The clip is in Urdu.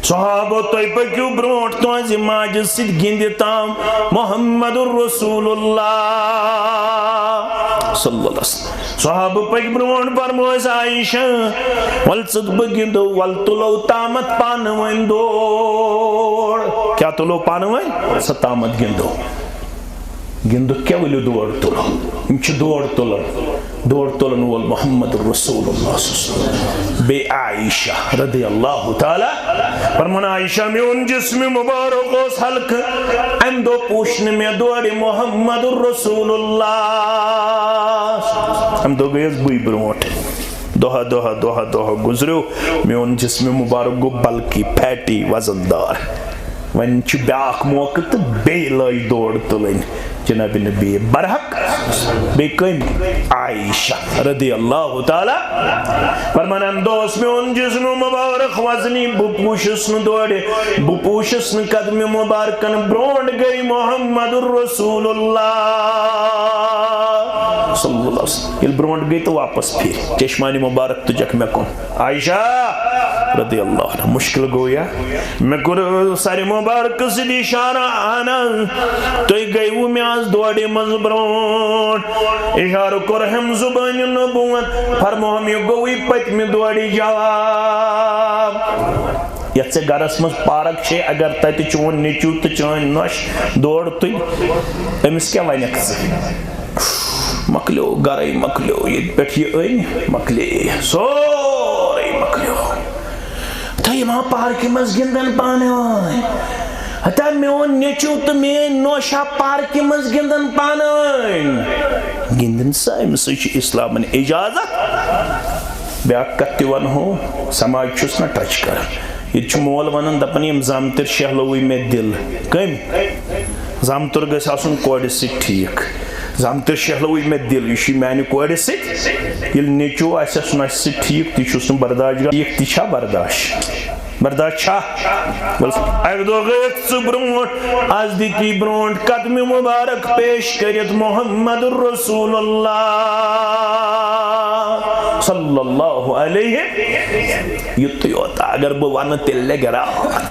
صحابہ تُہۍ پٔکِو برونٛٹھ تُہنٛزِ ماجہِ سۭتۍ گِنٛدِتھ تام محمد رسول اللہ صلی اللہ علیہ وسلم صحابہ پٔکۍ برونٛٹھ فرمٲیس عائشہ ول ژٕ بہٕ گِنٛدو ول تُلو تامتھ پانہٕ ؤنۍ دور کیا تُلو پانہٕ ؤنۍ سۄ تامتھ گِنٛدو گِنٛدُک کیٛاہ ؤلِو دور تُلو یِم چھِ دور تُلن وول محمد رسول اللہ بیٚیہِ عائشہ رضی اللہ تعالیٰ فرمان عائشہ میون جسم مبارک اوس ہلکہٕ اَمہِ دۄہ پوٗچھ نہٕ مےٚ دورِ محمد رسول اللہ اَمہِ دۄہ گٔیَس بٕے برونٛٹھ دۄہا گُزریو میون جسم مبارک گوٚو بلکی فیٹی وزن دار وۄنۍ چھُ بیٛاکھ موقعہٕ تہٕ بیٚیہِ لٲج دور تُلٕنۍ جناب نبی برحق بیٚیہِ کٔمۍ عائشہ رضی اللہ تعالیٰ فرمان اَمہِ دۄہ اوس میون جسم مبارک وزنی بہٕ پوٗشُس نہٕ دورِ بہٕ پوٗشُس نہٕ قدمہِ مبارکن برونٛٹھ گٔے محمد رسول اللہ صلی اللہ علیہ وسلم ییٚلہِ برونٛٹھ گٔے تہٕ واپس پھِرِ چشمانہِ مبارک تُجکھ مےٚ کُن عائشہ رضی اللہ عنہ مشکل گوٚو یا مےٚ کوٚر سرِ مبارکہٕ سۭتۍ اِشارہ اہن حظ تُہۍ گٔیوٕ مےٚ آز دورِ منٛز برونٛٹھ اِشارٕ کوٚرہم زُبانہِ نبوت فرموہم یہِ گوٚوٕے پٔتمہِ دورِ جواب یتھ ژےٚ گرس منٛز پارک چھے اگر تتہِ چون نیٚچوٗ تہٕ چٲنۍ نۄش دور تُلۍ أمِس کیٛاہ ونکھ ژٕ مۄکلیو گرے مۄکلیو ییٚتہِ پٮ۪ٹھ یہِ أنۍ مۄکلے سورُے مۄکلیو تُہۍ ما پارکہِ منٛز گِنٛدان پانہٕ ؤنۍ ہتا میون نیٚچوٗ تہٕ میٲنۍ نۄش پارکہِ منٛز گِنٛدان پانہٕ ؤنۍ گِنٛدن سا أمِس سۭتۍ چھُ اِسلامن اِجازت بیٛاکھ کتھ تہِ ونہو سماج چھُس نا ٹچ کران ییٚتہِ چھُ مول ونان دپان یِم زامتٕرۍ شہلوٕے مےٚ دِل کٔمۍ زامتُر گژھِ آسُن کورِ سۭتۍ ٹھیٖک زامتٕرۍ شہلوٕے مےٚ دِل یہِ چھُ میانہِ کورِ سۭتۍ ییٚلہِ نیٚچوٗ آسٮ۪س نۄشہِ سۭتۍ ٹھیٖک تہِ چھُس نہٕ برداش ٹھیٖک تہِ چھا برداش چھا اکہِ دۄہ گٔیَکھ ژٕ برونٛٹھ آز دِتی برونٛٹھ قدمہِ مبارک پیش کٔرِتھ محمد رسول اللہ صلی اللہ علیہ یُتُے یوت اگر بہٕ ونہٕ تیٚلہِ لگہِ راتھ